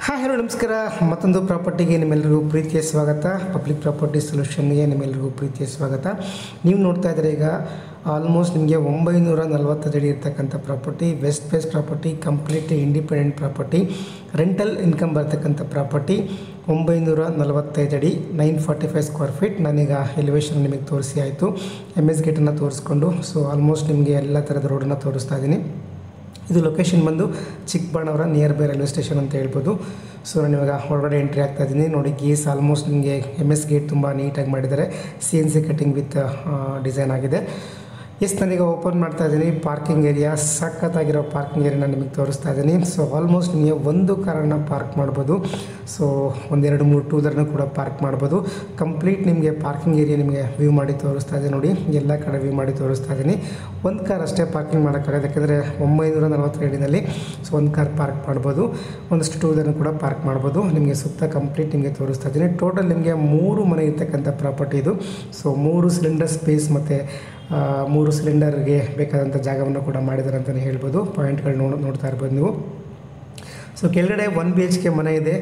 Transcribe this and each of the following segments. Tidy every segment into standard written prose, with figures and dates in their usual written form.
Hi hello ನಮಸ್ಕಾರ. ಮತ್ತೊಂದು ಪ್ರಾಪರ್ಟಿಗೆ ನಿಮ್ಮೆಲ್ಲರಿಗೂ ಪ್ರೀತಿಯ ಸ್ವಾಗತ. ಪಬ್ಲಿಕ್ ಪ್ರಾಪರ್ಟಿ ಸೊಲ್ಯೂಷನ್ಗೆ ನಿಮ್ಮೆಲ್ಲರಿಗೂ ಪ್ರೀತಿಯ ಸ್ವಾಗತ. ನೀವು ನೋಡ್ತಾ ಇದ್ದಾರೆ ಈಗ ಆಲ್ಮೋಸ್ಟ್ ನಿಮಗೆ 940 ಅಡಿ ಇರ್ತಕ್ಕಂಥ property, west face property, completely independent property, rental income ಬರ್ತಕ್ಕಂಥ ಪ್ರಾಪರ್ಟಿ, 945 ಅಡಿ, 945 ಸ್ಕ್ವೇರ್ ಫೀಟ್. ನಾನೀಗ ಎಲಿವೇಶನ್ ನಿಮಗೆ ತೋರಿಸಿ ಆಯಿತು. MS ಗೇಟನ್ನು ತೋರಿಸ್ಕೊಂಡು ಆಲ್ಮೋಸ್ಟ್ ನಿಮಗೆ ಎಲ್ಲ ಥರದ ರೋಡನ್ನು ತೋರಿಸ್ತಾ ಇದ್ದೀನಿ. ಇದು ಲೊಕೇಶನ್ ಬಂದು Chikkaballapur near by railway station ಅಂತ ಹೇಳ್ಬೋದು. ನಾನು ಇವಾಗ ಹೊರಗಡೆ ಎಂಟ್ರಿ ಆಗ್ತಾ ಇದ್ದೀನಿ. ನೋಡಿ, ಗೇಸ್ ಆಲ್ಮೋಸ್ಟ್ ನಿಮಗೆ MS ಗೇಟ್ ತುಂಬ ನೀಟಾಗಿ ಮಾಡಿದ್ದಾರೆ. CNC ಕಟಿಂಗ್ ವಿತ್ ಡಿಸೈನ್ ಆಗಿದೆ. ನಾನೀಗ ಓಪನ್ ಮಾಡ್ತಾ ಇದ್ದೀನಿ. ಪಾರ್ಕಿಂಗ್ ಏರಿಯಾ, ಸಖತ್ತಾಗಿರೋ ಪಾರ್ಕಿಂಗ್ ಏರಿಯಾನ ನಿಮಗೆ ತೋರಿಸ್ತಾ ಇದ್ದೀನಿ. ಆಲ್ಮೋಸ್ಟ್ ನಿಮಗೆ ಒಂದು ಕಾರನ್ನು ಪಾರ್ಕ್ ಮಾಡ್ಬೋದು. 1, 2, 3 ಟೂಲರ್ನ ಕೂಡ ಪಾರ್ಕ್ ಮಾಡ್ಬೋದು. ಕಂಪ್ಲೀಟ್ ನಿಮಗೆ ಪಾರ್ಕಿಂಗ್ ಏರಿಯಾ ನಿಮಗೆ ವ್ಯೂ ಮಾಡಿ ತೋರಿಸ್ತಾ ಇದ್ದೀನಿ. ನೋಡಿ, ಎಲ್ಲ ಕಡೆ ವ್ಯೂ ಮಾಡಿ ತೋರಿಸ್ತಾ ಇದ್ದೀನಿ. ಒಂದು ಕಾರ್ ಅಷ್ಟೇ ಪಾರ್ಕಿಂಗ್ ಮಾಡೋಕ್ಕಾಗತ್ತೆ, ಯಾಕೆಂದರೆ 940 ಅಡಿನಲ್ಲಿ ಒಂದು ಕಾರ್ ಪಾರ್ಕ್ ಮಾಡ್ಬೋದು. ಒಂದಷ್ಟು ಟೂಲರ್ನ ಕೂಡ ಪಾರ್ಕ್ ಮಾಡ್ಬೋದು. ನಿಮಗೆ ಸುತ್ತ ಕಂಪ್ಲೀಟ್ ನಿಮಗೆ ತೋರಿಸ್ತಾ ಇದ್ದೀನಿ. ಟೋಟಲ್ ನಿಮಗೆ 3 ಮನೆ ಇರ್ತಕ್ಕಂಥ ಪ್ರಾಪರ್ಟಿ ಇದು. 3 ಸಿಲಿಂಡರ್ ಸ್ಪೇಸ್ ಮತ್ತು 3 ಸಿಲಿಂಡರ್ಗೆ ಬೇಕಾದಂಥ ಜಾಗವನ್ನು ಕೂಡ ಮಾಡಿದ್ದಾರೆ ಅಂತಲೇ ಹೇಳ್ಬೋದು. ಪಾಯಿಂಟ್ಗಳು ನೋಡ್ತಾ ಇರ್ಬೋದು ನೀವು. ಕೆಳಗಡೆ 1 BHK ಮನೆ ಇದೆ.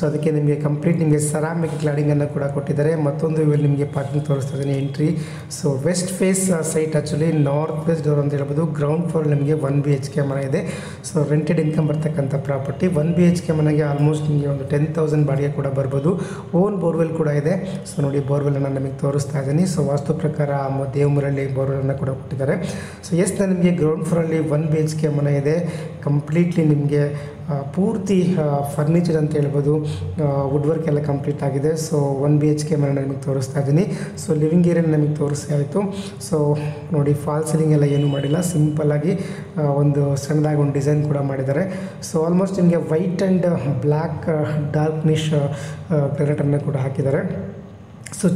ಅದಕ್ಕೆ ನಿಮಗೆ ಕಂಪ್ಲೀಟ್ ನಿಮಗೆ ಸೆರಾಮಿಕ್ ಕ್ಲಾಡಿಂಗನ್ನು ಕೂಡ ಕೊಟ್ಟಿದ್ದಾರೆ. ಮತ್ತೊಂದು ಇಲ್ಲಿ ನಿಮಗೆ ಪಾರ್ಕಿಂಗ್ ತೋರಿಸ್ತಾ ಇದ್ದೀನಿ entry. West face site, actually north west door ಅಂತ ಹೇಳ್ಬೋದು. ಗ್ರೌಂಡ್ ಫ್ಲೋರ್ ನಿಮಗೆ 1 BHK ಮನೆ ಇದೆ. ರೆಂಟೆಡ್ ಇನ್ಕಮ್ ಬರ್ತಕ್ಕಂಥ ಪ್ರಾಪರ್ಟಿ. 1 BHK ಮನೆಗೆ ಆಲ್ಮೋಸ್ಟ್ ನಿಮಗೆ ಒಂದು 10,000 ಬಾಡಿಗೆ ಕೂಡ ಬರ್ಬೋದು. ಓನ್ ಬೋರ್ವೆಲ್ ಕೂಡ ಇದೆ. ನೋಡಿ, ಬೋರ್ವೆಲನ್ನು ನಮಗೆ ತೋರಿಸ್ತಾ ಇದ್ದೀನಿ. ವಾಸ್ತು ಪ್ರಕಾರ ದೇವಮೂರಲ್ಲಿ ಬೋರ್ವೆಲನ್ನು ಕೂಡ ಕೊಟ್ಟಿದ್ದಾರೆ. ನಾನು ನಿಮಗೆ ಗ್ರೌಂಡ್ ಫ್ಲೋರಲ್ಲಿ 1 BHK ಮನೆ ಇದೆ. ಕಂಪ್ಲೀಟ್ಲಿ ನಿಮಗೆ ಪೂರ್ತಿ ಫರ್ನಿಚರ್ ಅಂತ ಹೇಳ್ಬೋದು. ವುಡ್ ವರ್ಕ್ ಎಲ್ಲ ಕಂಪ್ಲೀಟ್ ಆಗಿದೆ. 1 BHK ಮನೆ ನಿಮಗೆ ತೋರಿಸ್ತಾ ಇದ್ದೀನಿ. ಲಿವಿಂಗ್ ಏರಿಯಾ ನಮಗೆ ತೋರಿಸಿ ಆಯಿತು. ನೋಡಿ, ಫಾಲ್ ಸೀಲಿಂಗ್ ಎಲ್ಲ ಏನೂ ಮಾಡಿಲ್ಲ. ಸಿಂಪಲ್ಲಾಗಿ ಒಂದು ಸಣ್ಣದಾಗಿ ಒಂದು ಡಿಸೈನ್ ಕೂಡ ಮಾಡಿದ್ದಾರೆ. ಆಲ್ಮೋಸ್ಟ್ ನಿಮಗೆ ವೈಟ್ ಆ್ಯಂಡ್ ಬ್ಲ್ಯಾಕ್ ಡಾರ್ಕ್ನಿಶ್ ಗ್ರಾನೈಟನ್ನು ಕೂಡ ಹಾಕಿದ್ದಾರೆ.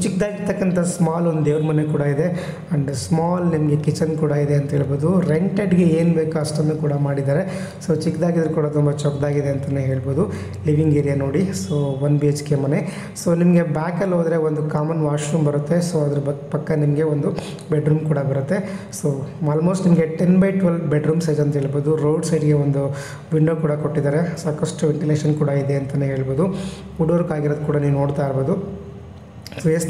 ಚಿಕ್ಕದಾಗಿರ್ತಕ್ಕಂಥ ಸ್ಮಾಲ್ ಒಂದು ದೇವ್ರ ಮನೆ ಕೂಡ ಇದೆ. ಆ್ಯಂಡ್ ಸ್ಮಾಲ್ ನಿಮಗೆ ಕಿಚನ್ ಕೂಡ ಇದೆ ಅಂತ ಹೇಳ್ಬೋದು. ರೆಂಟೆಡ್ಗೆ ಏನು ಬೇಕೋ ಅಷ್ಟನ್ನು ಕೂಡ ಮಾಡಿದ್ದಾರೆ. ಚಿಕ್ಕದಾಗಿದ್ರು ಕೂಡ ತುಂಬ ಚೊಕ್ಕದಾಗಿದೆ ಅಂತಲೇ ಹೇಳ್ಬೋದು. ಲಿವಿಂಗ್ ಏರಿಯಾ ನೋಡಿ. 1 BHK ಮನೆ. ನಿಮಗೆ ಬ್ಯಾಕಲ್ಲಿ ಹೋದರೆ ಒಂದು ಕಾಮನ್ ವಾಶ್ರೂಮ್ ಬರುತ್ತೆ. ಅದ್ರ ಪಕ್ಕ ನಿಮಗೆ ಒಂದು ಬೆಡ್ರೂಮ್ ಕೂಡ ಬರುತ್ತೆ. ಆಲ್ಮೋಸ್ಟ್ ನಿಮಗೆ 10x12 ಬೆಡ್ರೂಮ್ ಸೈಜ್ ಅಂತ ಹೇಳ್ಬೋದು. ರೋಡ್ ಸೈಡ್ಗೆ ಒಂದು ವಿಂಡೋ ಕೂಡ ಕೊಟ್ಟಿದ್ದಾರೆ. ಸಾಕಷ್ಟು ವೆಂಟಿಲೇಷನ್ ಕೂಡ ಇದೆ ಅಂತಲೇ ಹೇಳ್ಬೋದು. ವುಡ್ ವರ್ಕ್ ಆಗಿರೋದು ಕೂಡ ನೀವು ನೋಡ್ತಾ ಇರ್ಬೋದು.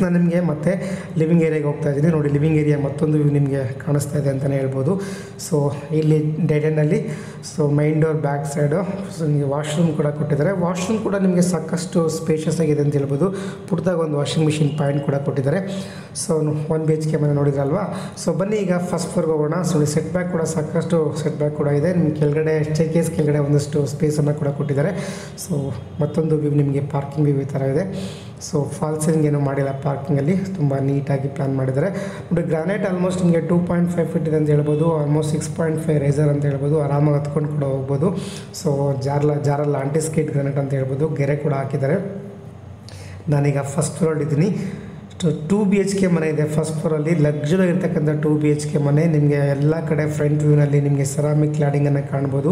ನಾನು ನಿಮಗೆ ಮತ್ತೆ ಲಿವಿಂಗ್ ಏರಿಯಾಗೆ ಹೋಗ್ತಾ ಇದ್ದೀನಿ. ನೋಡಿ, ಲಿವಿಂಗ್ ಏರಿಯಾ ಮತ್ತೊಂದು ವ್ಯೂ ನಿಮಗೆ ಕಾಣಿಸ್ತಾ ಇದೆ ಅಂತಲೇ ಹೇಳ್ಬೋದು. ಇಲ್ಲಿ ಡೆಡ್ ಎಂಡಲ್ಲಿ ಮೈನ್ ಡೋರ್ ಬ್ಯಾಕ್ ಸೈಡು ನಿಮಗೆ ವಾಶ್ರೂಮ್ ಕೂಡ ಕೊಟ್ಟಿದ್ದಾರೆ. ವಾಶ್ರೂಮ್ ಕೂಡ ನಿಮಗೆ ಸಾಕಷ್ಟು ಸ್ಪೇಷಿಯಸ್ ಆಗಿದೆ ಅಂತ ಹೇಳ್ಬೋದು. ಪುಟ್ಟದಾಗ ಒಂದು ವಾಷಿಂಗ್ ಮಿಷಿನ್ ಪಾಯಿಂಟ್ ಕೂಡ ಕೊಟ್ಟಿದ್ದಾರೆ. 1 BHK ಮನೆ ನೋಡಿದ್ರಲ್ವಾ. ಬನ್ನಿ ಈಗ ಫಸ್ಟ್ ಫ್ಲೋರ್ಗೆ ಹೋಗೋಣ. ಸೆಟ್ ಬ್ಯಾಕ್ ಕೂಡ ಸಾಕಷ್ಟು ಸೆಟ್ ಬ್ಯಾಕ್ ಕೂಡ ಇದೆ. ನಿಮಗೆ ಕೆಳಗಡೆ ಸ್ಟೇರ್ಕೇಸ್ ಕೆಳಗಡೆ ಒಂದಷ್ಟು ಸ್ಪೇಸನ್ನು ಕೂಡ ಕೊಟ್ಟಿದ್ದಾರೆ. ಮತ್ತೊಂದು ವ್ಯೂ ನಿಮಗೆ ಪಾರ್ಕಿಂಗ್ ವ್ಯೂ ಈ ಥರ ಇದೆ. ಫಾಲ್ ಸೀಲಿಂಗ್ ಏನೂ ಮಾಡಿಲ್ಲ ಪಾರ್ಕಿಂಗಲ್ಲಿ. ತುಂಬ ನೀಟಾಗಿ ಪ್ಲ್ಯಾನ್ ಮಾಡಿದ್ದಾರೆ. ನೋಡಿ, ಗ್ರಾನೈಟ್ ಆಲ್ಮೋಸ್ಟ್ ನಿಮಗೆ 2.5 ಫೀಟ್ ಇದೆ ಅಂತ ಹೇಳ್ಬೋದು. ಆಲ್ಮೋಸ್ಟ್ 6.5 ರೇಸರ್ ಅಂತ ಹೇಳ್ಬೋದು. ಆರಾಮಾಗಿ ಹತ್ಕೊಂಡು ಕೂಡ ಹೋಗ್ಬೋದು. ಜಾರಲ್ಲ ಆಂಟಿಸ್ಕೇಟ್ ಗ್ರಾನೈಟ್ ಅಂತ ಹೇಳ್ಬೋದು. ಗೆರೆ ಕೂಡ ಹಾಕಿದ್ದಾರೆ. ನಾನೀಗ ಫಸ್ಟ್ ಫ್ಲೋರ್ ಇದ್ದೀನಿ. 2 BHK ಮನೆ ಇದೆ ಫಸ್ಟ್ ಫ್ಲೋರಲ್ಲಿ. ಲಕ್ಸುರಿ ಇರ್ತಕ್ಕಂಥ 2 BHK ಮನೆ. ನಿಮಗೆ ಎಲ್ಲ ಕಡೆ ಫ್ರಂಟ್ ವ್ಯೂನಲ್ಲಿ ನಿಮಗೆ ಸೆರಾಮಿಕ್ ಕ್ಲಾಡಿಂಗನ್ನು ಕಾಣ್ಬೋದು.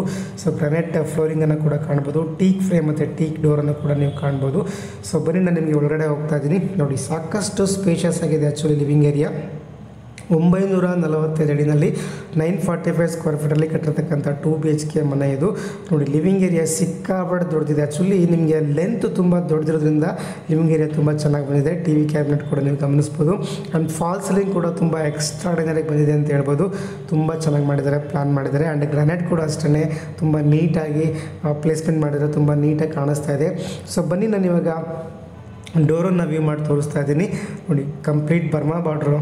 ಗ್ರಾನೈಟ್ ಫ್ಲೋರಿಂಗನ್ನು ಕೂಡ ಕಾಣ್ಬೋದು. ಟೀಕ್ ಫ್ರೇಮ್ ಮತ್ತು ಟೀಕ್ ಡೋರನ್ನು ಕೂಡ ನೀವು ಕಾಣ್ಬೋದು. ಬನ್ನಿ, ನಾನು ನಿಮಗೆ ಒಳಗಡೆ ಹೋಗ್ತಾ ಇದ್ದೀನಿ. ನೋಡಿ, ಸಾಕಷ್ಟು ಸ್ಪೇಷಿಯಸ್ ಆಗಿದೆ ಆ್ಯಕ್ಚುಲಿ ಲಿವಿಂಗ್ ಏರಿಯಾ. 945 ಅಡಿನಲ್ಲಿ 945 ಸ್ಕ್ವೇರ್ ಫೀಟಲ್ಲಿ ಕಟ್ಟಿರ್ತಕ್ಕಂಥ 2 BHK ಮನೆ ಇದು. ನೋಡಿ, ಲಿವಿಂಗ್ ಏರಿಯಾ ಸಿಕ್ಕಾಪಟ್ಟೆ ದೊಡ್ಡದಿದೆ. ಆ್ಯಕ್ಚುಲಿ ನಿಮಗೆ ಲೆಂತ್ ತುಂಬ ದೊಡ್ಡದಿರೋದ್ರಿಂದ ಲಿವಿಂಗ್ ಏರಿಯಾ ತುಂಬ ಚೆನ್ನಾಗಿ ಬಂದಿದೆ. TV ಕ್ಯಾಬಿನೆಟ್ ಕೂಡ ನೀವು ಗಮನಿಸ್ಬೋದು. ಆ್ಯಂಡ್ ಫಾಲ್ ಸೀಲಿಂಗ್ ಕೂಡ ತುಂಬ ಎಕ್ಸ್ಟ್ರಾರ್ಡಿನರಿಗೆ ಬಂದಿದೆ ಅಂತ ಹೇಳ್ಬೋದು. ತುಂಬ ಚೆನ್ನಾಗಿ ಮಾಡಿದ್ದಾರೆ, ಪ್ಲ್ಯಾನ್ ಮಾಡಿದ್ದಾರೆ. ಆ್ಯಂಡ್ ಗ್ರಾನೈಟ್ ಕೂಡ ಅಷ್ಟೇ ತುಂಬ ನೀಟಾಗಿ ಪ್ಲೇಸ್ಮೆಂಟ್ ಮಾಡಿದರೆ ತುಂಬ ನೀಟಾಗಿ ಕಾಣಿಸ್ತಾ ಇದೆ. ಬನ್ನಿ, ನಾನು ಇವಾಗ ಡೋರನ್ನು ವ್ಯೂ ಮಾಡಿ ತೋರಿಸ್ತಾ ಇದ್ದೀನಿ. ನೋಡಿ, complete Burma border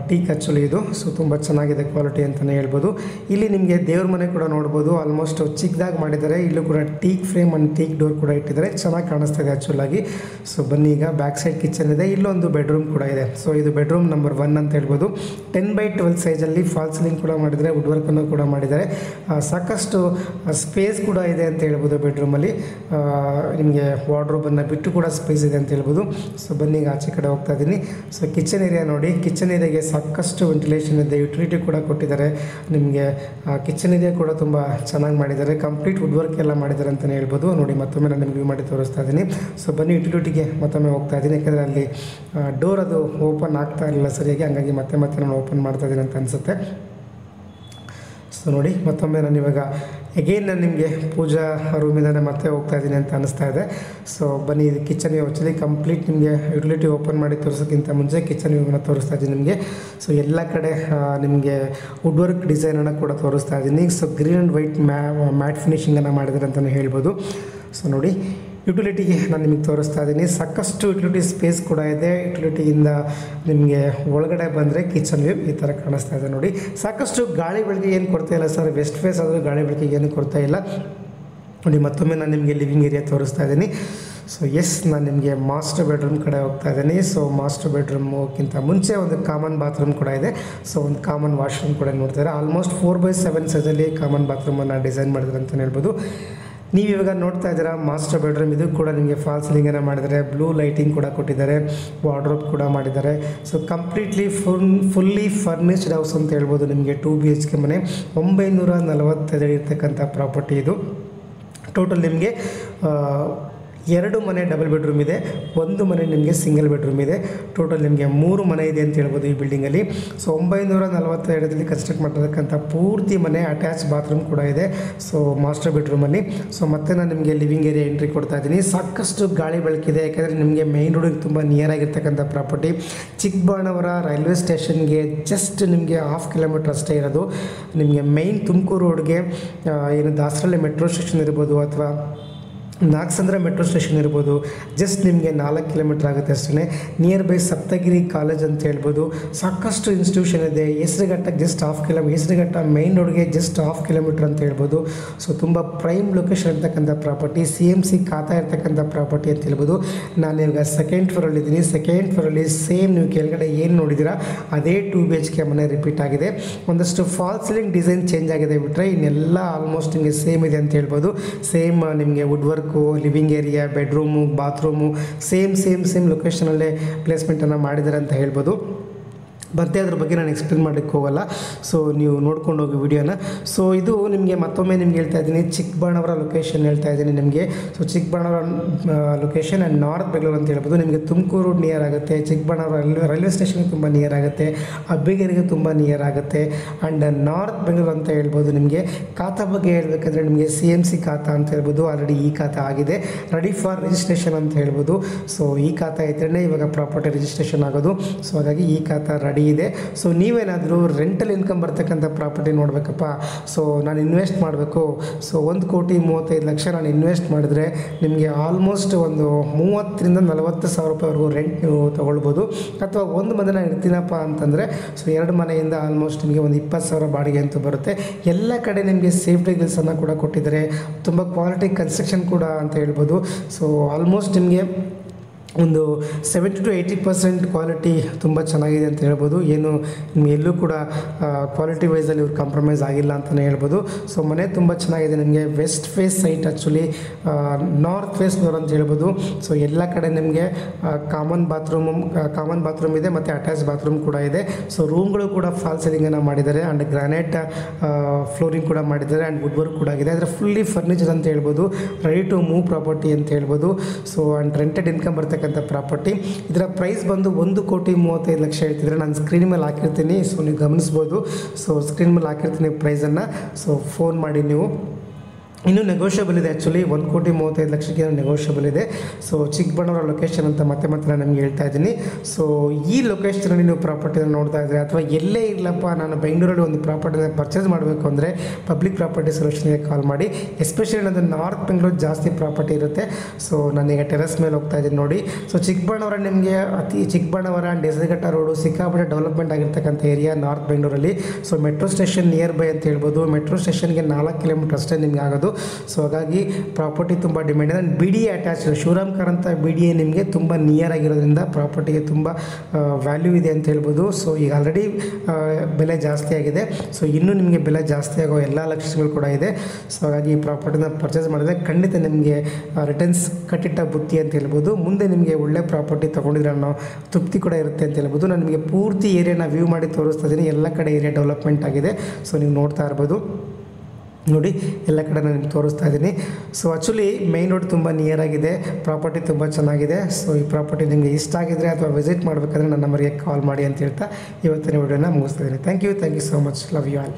teak actually ಇದು. ತುಂಬ ಚೆನ್ನಾಗಿದೆ ಕ್ವಾಲಿಟಿ ಅಂತಲೇ ಹೇಳ್ಬೋದು. ಇಲ್ಲಿ ನಿಮಗೆ ದೇವ್ರ ಮನೆ ಕೂಡ ನೋಡ್ಬೋದು. ಆಲ್ಮೋಸ್ಟ್ ಚಿಕ್ಕದಾಗಿ ಮಾಡಿದ್ದಾರೆ. ಇಲ್ಲೂ ಕೂಡ teak frame and teak door ಕೂಡ ಇಟ್ಟಿದ್ದಾರೆ. ಚೆನ್ನಾಗಿ ಕಾಣಿಸ್ತಾ ಇದೆ ಆ್ಯಕ್ಚುಲಾಗಿ. ಬನ್ನಿ, ಈಗ ಬ್ಯಾಕ್ ಸೈಡ್ ಕಿಚನ್ ಇದೆ. ಇಲ್ಲೊಂದು ಬೆಡ್ರೂಮ್ ಕೂಡ ಇದೆ. ಇದು ಬೆಡ್ರೂಮ್ ನಂಬರ್ 1 ಅಂತ ಹೇಳ್ಬೋದು. 10x12 ಸೈಜಲ್ಲಿ ಫಾಲ್ ಸೀಲಿಂಗ್ ಕೂಡ ಮಾಡಿದ್ದಾರೆ. ವುಡ್ ವರ್ಕನ್ನು ಕೂಡ ಮಾಡಿದ್ದಾರೆ. ಸಾಕಷ್ಟು ಸ್ಪೇಸ್ ಕೂಡ ಇದೆ ಅಂತ ಹೇಳ್ಬೋದು. ಬೆಡ್ರೂಮಲ್ಲಿ ನಿಮಗೆ ವಾರ್ಡ್ರೋಬನ್ನು ಬಿಟ್ಟು ಕೂಡ ಸ್ಪೇಸ್ ಇದೆ ಅಂತ ಹೇಳ್ಬೋದು. ಬನ್ನಿ, ಈಗ ಆಚೆ ಕಡೆ ಹೋಗ್ತಾ ಇದ್ದೀನಿ. ಕಿಚನ್ ಏರಿಯಾ ನೋಡಿ. ಕಿಚನ್ ಏರಿಯಾಗೆ ಸಾಕಷ್ಟು ವೆಂಟಿಲೇಷನ್ ಇದೆ. ಯುಟಿಲಿಟಿ ಕೂಡ ಕೊಟ್ಟಿದ್ದಾರೆ. ನಿಮಗೆ ಕಿಚನ್ ಏರಿಯಾ ಕೂಡ ತುಂಬ ಚೆನ್ನಾಗಿ ಮಾಡಿದ್ದಾರೆ. ಕಂಪ್ಲೀಟ್ ವುಡ್ ವರ್ಕ್ ಎಲ್ಲ ಮಾಡಿದ್ದಾರೆ ಅಂತಲೇ ಹೇಳ್ಬೋದು. ನೋಡಿ, ಮತ್ತೊಮ್ಮೆ ನಾನು ನಿಮಗೆ ವ್ಯೂ ಮಾಡಿ ತೋರಿಸ್ತಾ ಇದ್ದೀನಿ. ಬನ್ನಿ, ಯುಟಿಲಿಟಿಗೆ ಮತ್ತೊಮ್ಮೆ ಹೋಗ್ತಾ ಇದ್ದೀನಿ. ಯಾಕಂದರೆ ಅಲ್ಲಿ ಡೋರ್ ಅದು ಓಪನ್ ಆಗ್ತಾ ಇರಲಿಲ್ಲ ಸರಿಯಾಗಿ. ಹಂಗಾಗಿ ಮತ್ತೆ ನಾನು ಓಪನ್ ಮಾಡ್ತಾ ಇದ್ದೀನಿ ಅಂತ ಅನಿಸುತ್ತೆ. ನೋಡಿ, ಮತ್ತೊಮ್ಮೆ ನಾನು ಇವಾಗ ಅಗೇನ್ ನಾನು ನಿಮಗೆ ಪೂಜಾ ರೂಮಿಂದ ಮತ್ತೆ ಹೋಗ್ತಾ ಇದ್ದೀನಿ ಅಂತ ಅನಿಸ್ತಾ ಇದೆ. ಸೊ ಬನ್ನಿ, ಇದು ಕಿಚನ್ ವ್ಯೂ. ಆ್ಯಕ್ಚುಲಿ ಕಂಪ್ಲೀಟ್ ನಿಮಗೆ ಯುಟಿಲಿಟಿ ಓಪನ್ ಮಾಡಿ ತೋರಿಸೋಕ್ಕಿಂತ ಮುಂಚೆ ಕಿಚನ್ ವ್ಯೂನ ತೋರಿಸ್ತಾ ಇದ್ದೀನಿ ನಿಮಗೆ. ಸೊ ಎಲ್ಲ ಕಡೆ ನಿಮಗೆ ವುಡ್ ವರ್ಕ್ ಡಿಸೈನನ್ನು ಕೂಡ ತೋರಿಸ್ತಾ ಇದ್ದೀನಿ. So green and white matte ಫಿನಿಷಿಂಗನ್ನು ಮಾಡಿದ್ದಾರೆ ಅಂತಲೇ ಹೇಳ್ಬೋದು. ಸೊ ನೋಡಿ, ಯುಟಿಲಿಟಿಗೆ ನಾನು ನಿಮಗೆ ತೋರಿಸ್ತಾ ಇದ್ದೀನಿ. ಸಾಕಷ್ಟು ಯುಟಿಲಿಟಿ ಸ್ಪೇಸ್ ಕೂಡ ಇದೆ. ಯುಟಿಲಿಟಿಯಿಂದ ನಿಮಗೆ ಒಳಗಡೆ ಬಂದರೆ ಕಿಚನ್ ವ್ಯೂ ಈ ಥರ ಕಾಣಿಸ್ತಾ ಇದೆ ನೋಡಿ. ಸಾಕಷ್ಟು ಗಾಳಿ ಬೆಳಕಿಗೆ ಏನು ಕೊರತೆ ಇಲ್ಲ ಸರ್. ವೆಸ್ಟ್ ಫೇಸ್ ಆದರೂ ಗಾಳಿ ಬೆಳಕಿಗೆ ಏನು ಕೊರತೆ ಇಲ್ಲ ನೋಡಿ. ಮತ್ತೊಮ್ಮೆ ನಾನು ನಿಮಗೆ ಲಿವಿಂಗ್ ಏರಿಯಾ ತೋರಿಸ್ತಾ ಇದ್ದೀನಿ. ಸೊ ನಾನು ನಿಮಗೆ ಮಾಸ್ಟರ್ ಬೆಡ್ರೂಮ್ ಕಡೆ ಹೋಗ್ತಾ ಇದ್ದೀನಿ. ಸೊ ಮಾಸ್ಟರ್ ಬೆಡ್ರೂಮ್ಗಿಂತ ಮುಂಚೆ ಒಂದು ಕಾಮನ್ ಬಾತ್ರೂಮ್ ಕೂಡ ಇದೆ. ಸೊ ಒಂದು ಕಾಮನ್ ವಾಶ್ರೂಮ್ ಕೂಡ ನೋಡ್ತಾರೆ. ಆಲ್ಮೋಸ್ಟ್ 4x7 ಸೈಜಲ್ಲಿ ಕಾಮನ್ ಬಾತ್ರೂಮನ್ನು ಡಿಸೈನ್ ಮಾಡಿದ್ದಾರೆ ಅಂತಲೇ ಹೇಳ್ಬೋದು. ನೀವು ಇವಾಗ ನೋಡ್ತಾ ಇದ್ದೀರಾ ಮಾಸ್ಟರ್ ಬೆಡ್ರೂಮ್. ಇದು ಕೂಡ ನಿಮಗೆ ಫಾಲ್ ಸೀಲಿಂಗನ್ನು ಮಾಡಿದ್ದಾರೆ, ಬ್ಲೂ ಲೈಟಿಂಗ್ ಕೂಡ ಕೊಟ್ಟಿದ್ದಾರೆ, ವಾರ್ಡ್ರೋಬ್ ಕೂಡ ಮಾಡಿದ್ದಾರೆ. So completely fully furnished house ಅಂತ ಹೇಳ್ಬೋದು. ನಿಮಗೆ 2 BHK ಮನೆ, 945 ಇರ್ತಕ್ಕಂಥ ಪ್ರಾಪರ್ಟಿ ಇದು. ಟೋಟಲ್ ನಿಮಗೆ 2 ಮನೆ ಡಬಲ್ ಬೆಡ್ರೂಮ್ ಇದೆ, 1 ಮನೆ ನಿಮಗೆ ಸಿಂಗಲ್ ಬೆಡ್ರೂಮ್ ಇದೆ. ಟೋಟಲ್ ನಿಮಗೆ 3 ಮನೆ ಇದೆ ಅಂತ ಹೇಳ್ಬೋದು ಈ ಬಿಲ್ಡಿಂಗಲ್ಲಿ. ಸೊ 942ರಲ್ಲಿ ಕನ್ಸ್ಟ್ರಕ್ಟ್ ಮಾಡಿರ್ತಕ್ಕಂಥ ಪೂರ್ತಿ ಮನೆ, ಅಟ್ಯಾಚ್ ಬಾತ್ರೂಮ್ ಕೂಡ ಇದೆ. So master ಬೆಡ್ರೂಮಲ್ಲಿ. ಸೊ ಮತ್ತೆ ನಾನು ನಿಮಗೆ ಲಿವಿಂಗ್ ಏರಿಯಾ ಎಂಟ್ರಿ ಕೊಡ್ತಾ ಇದ್ದೀನಿ. ಸಾಕಷ್ಟು ಗಾಳಿ ಬೆಳಕಿದೆ, ಯಾಕೆಂದರೆ ನಿಮಗೆ ಮೈನ್ ರೋಡಿಗೆ ತುಂಬ ನಿಯರ್ ಆಗಿರ್ತಕ್ಕಂಥ ಪ್ರಾಪರ್ಟಿ. ಚಿಕ್ಕಬಾಣವರ ರೈಲ್ವೆ ಸ್ಟೇಷನ್ಗೆ ಜಸ್ಟ್ ನಿಮಗೆ 1/2 ಕಿಲೋಮೀಟ್ರ್ ಅಷ್ಟೇ ಇರೋದು. ನಿಮಗೆ ಮೈನ್ ತುಮಕೂರು ರೋಡ್ಗೆ ಏನು ದಾಸರಳ್ಳಿ ಮೆಟ್ರೋ ಸ್ಟೇಷನ್ ಇರ್ಬೋದು ಅಥವಾ ನಾಗಸಂದ್ರ ಮೆಟ್ರೋ ಸ್ಟೇಷನ್ ಇರ್ಬೋದು, ಜಸ್ಟ್ ನಿಮಗೆ 4 ಕಿಲೋಮೀಟ್ರ್ ಆಗುತ್ತೆ ಅಷ್ಟೇ. ನಿಯರ್ ಬೈ ಸಪ್ತಗಿರಿ ಕಾಲೇಜ್ ಅಂತ ಹೇಳ್ಬೋದು. ಸಾಕಷ್ಟು ಇನ್ಸ್ಟಿಟ್ಯೂಷನ್ ಇದೆ. ಹೆಸರುಘಟ್ಟಕ್ಕೆ ಜಸ್ಟ್ 1/2 ಕಿಲೋಮೀಟ್ರ್, ಹೆಸರುಘಟ್ಟ ಮೈನ್ ರೋಡ್ಗೆ ಜಸ್ಟ್ 1/2 ಕಿಲೋಮೀಟ್ರ್ ಅಂತ ಹೇಳ್ಬೋದು. ಸೊ ತುಂಬ ಪ್ರೈಮ್ ಲೊಕೇಶನ್ ಇರ್ತಕ್ಕಂಥ ಪ್ರಾಪರ್ಟಿ, CMC ಖಾತಾ ಇರ್ತಕ್ಕಂಥ ಪ್ರಾಪರ್ಟಿ ಅಂತ ಹೇಳ್ಬೋದು. ನಾನು ಇವಾಗ ಸೆಕೆಂಡ್ ಫ್ಲೋರಲ್ಲಿದ್ದೀನಿ. ಸೆಕೆಂಡ್ ಫ್ಲೋರಲ್ಲಿ ಸೇಮ್ ನೀವು ಕೆಳಗಡೆ ಏನು ನೋಡಿದ್ದೀರಾ ಅದೇ 2 BHK ಮನೆ ರಿಪೀಟ್ ಆಗಿದೆ. ಒಂದಷ್ಟು ಫಾಲ್ ಸೀಲಿಂಗ್ ಡಿಸೈನ್ ಚೇಂಜ್ ಆಗಿದೆ ಬಿಟ್ಟರೆ ಇನ್ನೆಲ್ಲ ಆಲ್ಮೋಸ್ಟ್ ನಿಮಗೆ ಸೇಮ್ ಇದೆ ಅಂತ ಹೇಳ್ಬೋದು. ಸೇಮ್ ನಿಮಗೆ wood work, living area, bedroom, bathroom same ಲೊಕೇಶನಲ್ಲೇ ಪ್ಲೇಸ್ಮೆಂಟನ್ನು ಮಾಡಿದ್ದಾರೆ ಅಂತ ಹೇಳ್ಬೋದು. ಮತ್ತೆ ಅದ್ರ ಬಗ್ಗೆ ನಾನು ಎಕ್ಸ್ಪ್ಲೇನ್ ಮಾಡಲಿಕ್ಕೆ ಹೋಗಲ್ಲ. ಸೊ ನೀವು ನೋಡ್ಕೊಂಡು ಹೋಗಿ ವಿಡಿಯೋನ. ಸೊ ಇದು ನಿಮಗೆ ಮತ್ತೊಮ್ಮೆ ನಿಮ್ಗೆ ಹೇಳ್ತಾ ಇದ್ದೀನಿ, ಚಿಕ್ಕಬಾಣವರ ಲೊಕೇಶನ್ ಹೇಳ್ತಾ ಇದ್ದೀನಿ ನಿಮಗೆ. So Chikkabanavara location and north Bengaluru ಅಂತ ಹೇಳ್ಬೋದು. ನಿಮಗೆ ತುಮಕೂರು ನಿಯರ್ ಆಗುತ್ತೆ, ಚಿಕ್ಕಬಾಣವರ ರೈಲ್ವೆ ಸ್ಟೇಷನ್ಗೆ ತುಂಬ ನಿಯರ್ ಆಗುತ್ತೆ, ಅಬ್ಬಿಗೆರೆಗೆ ತುಂಬ ನಿಯರ್ ಆಗುತ್ತೆ. ಆ್ಯಂಡ್ ನಾರ್ತ್ ಬೆಂಗಳೂರು ಅಂತ ಹೇಳ್ಬೋದು. ನಿಮಗೆ ಖಾತಾ ಬಗ್ಗೆ ಹೇಳಬೇಕಂದ್ರೆ ನಿಮಗೆ CMC ಖಾತಾ ಅಂತ ಹೇಳ್ಬೋದು. ಆಲ್ರೆಡಿ ಈ ಖಾತಾ ಆಗಿದೆ, ರೆಡಿ ಫಾರ್ ರಿಜಿಸ್ಟ್ರೇಷನ್ ಅಂತ ಹೇಳ್ಬೋದು. ಸೊ ಈ ಖಾತಾ ಇದ್ರೇ ಇವಾಗ ಪ್ರಾಪರ್ಟಿ ರಿಜಿಸ್ಟ್ರೇಷನ್ ಆಗೋದು. ಸೊ ಹಾಗಾಗಿ ಈ ಖಾತಾ ರೆಡಿ ಇದೆ. ಸೊ ನೀವೇನಾದರೂ ರೆಂಟಲ್ ಇನ್ಕಮ್ ಬರ್ತಕ್ಕಂಥ ಪ್ರಾಪರ್ಟಿ ನೋಡಬೇಕಪ್ಪ, ಸೊ ನಾನು ಇನ್ವೆಸ್ಟ್ ಮಾಡಬೇಕು, ಸೊ 1,35,00,000 ನಾನು ಇನ್ವೆಸ್ಟ್ ಮಾಡಿದ್ರೆ ನಿಮಗೆ ಆಲ್ಮೋಸ್ಟ್ ಒಂದು 30,000 ರಿಂದ 40,000 ರೂಪಾಯಿವರೆಗೂ ರೆಂಟ್ ನೀವು ತೊಗೊಳ್ಬೋದು. ಅಥವಾ ಒಂದು ಮನೆ ನಾನು ಇರ್ತೀನಪ್ಪ ಅಂತಂದರೆ ಸೊ 2 ಮನೆಯಿಂದ ಆಲ್ಮೋಸ್ಟ್ ನಿಮಗೆ ಒಂದು 20,000 ಬಾಡಿಗೆ ಅಂತೂ ಬರುತ್ತೆ. ಎಲ್ಲ ಕಡೆ ನಿಮಗೆ ಸೇಫ್ಟಿ ಗಿಲ್ಸನ್ನು ಕೂಡ ಕೊಟ್ಟಿದ್ದಾರೆ, ತುಂಬ ಕ್ವಾಲಿಟಿ ಕನ್ಸ್ಟ್ರಕ್ಷನ್ ಕೂಡ ಅಂತ ಹೇಳ್ಬೋದು. ಸೊ ಆಲ್ಮೋಸ್ಟ್ ನಿಮಗೆ ಒಂದು 70 to 80% ಕ್ವಾಲಿಟಿ ತುಂಬ ಚೆನ್ನಾಗಿದೆ ಅಂತ ಹೇಳ್ಬೋದು. ಏನು ನಿಮಗೆ ಎಲ್ಲೂ ಕೂಡ ಕ್ವಾಲಿಟಿ ವೈಸಲ್ಲಿ ಇವ್ರು ಕಾಂಪ್ರಮೈಸ್ ಆಗಿಲ್ಲ ಅಂತಲೇ ಹೇಳ್ಬೋದು. ಸೊ ಮನೆ ತುಂಬ ಚೆನ್ನಾಗಿದೆ. ನಿಮಗೆ west face site, actually north face door ಅಂತ ಹೇಳ್ಬೋದು. ಸೊ ಎಲ್ಲ ಕಡೆ ನಿಮಗೆ ಕಾಮನ್ ಬಾತ್ರೂಮ್ ಇದೆ ಮತ್ತು ಅಟ್ಯಾಚ್ ಬಾತ್ರೂಮ್ ಕೂಡ ಇದೆ. ಸೊ ರೂಮ್ಗಳು ಕೂಡ ಫಾಲ್ ಸೀಲಿಂಗನ್ನು ಮಾಡಿದ್ದಾರೆ ಆ್ಯಂಡ್ ಗ್ರಾನೈಟ್ ಫ್ಲೋರಿಂಗ್ ಕೂಡ ಮಾಡಿದ್ದಾರೆ ಆ್ಯಂಡ್ ವುಡ್ ವರ್ಕ್ ಕೂಡ ಆಗಿದೆ. ಅಂದರೆ ಫುಲ್ಲಿ ಫರ್ನಿಚರ್ ಅಂತ ಹೇಳ್ಬೋದು, ರೆಡಿ ಟು ಮೂವ್ ಪ್ರಾಪರ್ಟಿ ಅಂತ ಹೇಳ್ಬೋದು. ಸೊ ಆ್ಯಂಡ್ ರೆಂಟೆಡ್ ಇನ್ಕಮ್ ಬರ್ತಕ್ಕಂಥ ಪ್ರಾಪರ್ಟಿ. ಇದರ ಪ್ರೈಸ್ ಬಂದು 1,35,00,000 ಹೇಳ್ತಿದ್ರೆ ನಾನು ಸ್ಕ್ರೀನ್ ಮೇಲೆ ಹಾಕಿರ್ತೀನಿ. ಸೊ ನೀವು ಗಮನಿಸ್ಬೋದು. ಸೊ ಸ್ಕ್ರೀನ್ ಮೇಲೆ ಹಾಕಿರ್ತೀನಿ ಪ್ರೈಸನ್ನು. ಸೊ ಫೋನ್ ಮಾಡಿ ನೀವು. ಇನ್ನೂ ನೆಗೋಷಿಯಬಲ್ ಇದೆ. ಆ್ಯಕ್ಚುಲಿ 1,35,00,000 ನೆಗೋಷಿಯಬಲ್ ಇದೆ. ಸೊ ಚಿಕ್ಕಬಳ್ಳಾಪುರ ಲೊಕೇಶನ್ ಅಂತ ಮತ್ತೆ ನಾನು ನಿಮಗೆ ಹೇಳ್ತಾ ಇದ್ದೀನಿ. ಸೊ ಈ ಲೊಕೇಶನಲ್ಲಿ ನೀವು ಪ್ರಾಪರ್ಟಿನ ನೋಡ್ತಾ ಇದ್ದರೆ ಅಥವಾ ಎಲ್ಲೇ ಇರಲಪ್ಪ ನಾನು ಬೆಂಗಳೂರಲ್ಲಿ ಒಂದು ಪ್ರಾಪರ್ಟಿನ ಪರ್ಚೇಸ್ ಮಾಡಬೇಕು ಅಂದರೆ ಪಬ್ಲಿಕ್ ಪ್ರಾಪರ್ಟಿ ಸೊಲ್ಯೂಷನ್ಗೆ ಕಾಲ್ ಮಾಡಿ. ಎಸ್ಪೆಷಲಿ ನನ್ನದು ನಾರ್ತ್ ಬೆಂಗಳೂರು ಜಾಸ್ತಿ ಪ್ರಾಪರ್ಟಿ ಇರುತ್ತೆ. ಸೊ ನಾನೀಗ ಟೆರೆಸ್ ಮೇಲೆ ಹೋಗ್ತಾ ಇದ್ದೀನಿ ನೋಡಿ. ಸೊ ಚಿಕ್ಕಬಳ್ಳಾಪುರ ನಿಮಗೆ ಚಿಕ್ಕಬಳ್ಳಾಪುರ ಆ್ಯಂಡ್ ಹೆಸರುಘಟ್ಟ ರೋಡು ಸಿಕ್ಕಾಪಟ್ಟೆ ಡೆವಲಪ್ಮೆಂಟ್ ಆಗಿರ್ತಕ್ಕಂಥ ಏರಿಯಾ ನಾರ್ತ್ ಬೆಂಗಳೂರಲ್ಲಿ. So metro station near by ಅಂತ ಹೇಳ್ಬೋದು. ಮೆಟ್ರೋ ಸ್ಟೇಷನ್ಗೆ 4 ಕಿಲೋಮೀಟರ್ ಅಷ್ಟೇ ನಿಮಗೆ ಆಗೋದು. ಸೊ ಹಾಗಾಗಿ ಪ್ರಾಪರ್ಟಿ ತುಂಬ ಡಿಮ್ಯಾಂಡ್ ಇದೆ. BDA ಅಟ್ಯಾಚ್ ಶಿವರಾಮ್ ಕಾರ್ ಅಂತ BDA ನಿಮಗೆ ತುಂಬ ನಿಯರ್ ಆಗಿರೋದ್ರಿಂದ ಪ್ರಾಪರ್ಟಿಗೆ ತುಂಬ ವ್ಯಾಲ್ಯೂ ಇದೆ ಅಂತ ಹೇಳ್ಬೋದು. ಸೊ ಈಗ ಆಲ್ರೆಡಿ ಬೆಲೆ ಜಾಸ್ತಿ ಆಗಿದೆ. ಸೊ ಇನ್ನೂ ನಿಮಗೆ ಬೆಲೆ ಜಾಸ್ತಿ ಆಗೋ ಎಲ್ಲ ಲಕ್ಷಣಗಳು ಕೂಡ ಇದೆ. ಸೊ ಹಾಗಾಗಿ ಈ ಪ್ರಾಪರ್ಟಿನ ಪರ್ಚೇಸ್ ಮಾಡಿದ್ರೆ ಖಂಡಿತ ನಿಮಗೆ ರಿಟರ್ನ್ಸ್ ಕಟ್ಟಿಟ್ಟ ಬುತ್ತಿ ಅಂತ ಹೇಳ್ಬೋದು. ಮುಂದೆ ನಿಮಗೆ ಒಳ್ಳೆ ಪ್ರಾಪರ್ಟಿ ತೊಗೊಂಡಿದ್ರೆ ಅನ್ನೋ ತೃಪ್ತಿ ಕೂಡ ಇರುತ್ತೆ ಅಂತ ಹೇಳ್ಬೋದು. ನಾನು ನಿಮಗೆ ಪೂರ್ತಿ ಏರಿಯಾನ ವ್ಯೂ ಮಾಡಿ ತೋರಿಸ್ತಾ ಇದ್ದೀನಿ. ಎಲ್ಲ ಕಡೆ ಏರಿಯಾ ಡೆವಲಪ್ಮೆಂಟ್ ಆಗಿದೆ. ಸೊ ನೀವು ನೋಡ್ತಾ ಇರ್ಬೋದು ನೋಡಿ, ಎಲ್ಲ ಕಡೆ ನಾನು ನಿಮ್ಗೆ ತೋರಿಸ್ತಾ ಇದ್ದೀನಿ. ಸೊ ಆ್ಯಕ್ಚುಲಿ ಮೈನ್ ರೋಡ್ ತುಂಬ ನಿಯರ್ ಆಗಿದೆ, ಪ್ರಾಪರ್ಟಿ ತುಂಬ ಚೆನ್ನಾಗಿದೆ. ಸೊ ಈ ಪ್ರಾಪರ್ಟಿ ನಿಮಗೆ ಇಷ್ಟ ಆಗಿದ್ರೆ ಅಥವಾ ವಿಸಿಟ್ ಮಾಡಬೇಕಾದ್ರೆ ನನ್ನ ನಂಬರ್ಗೆ ಕಾಲ್ ಮಾಡಿ ಅಂತ ಹೇಳ್ತಾ ಇವತ್ತಿನ ವಿಡಿಯೋನ ಮುಗಿಸ್ತಾ ಇದ್ದೀನಿ. Thank you so much. Love you all.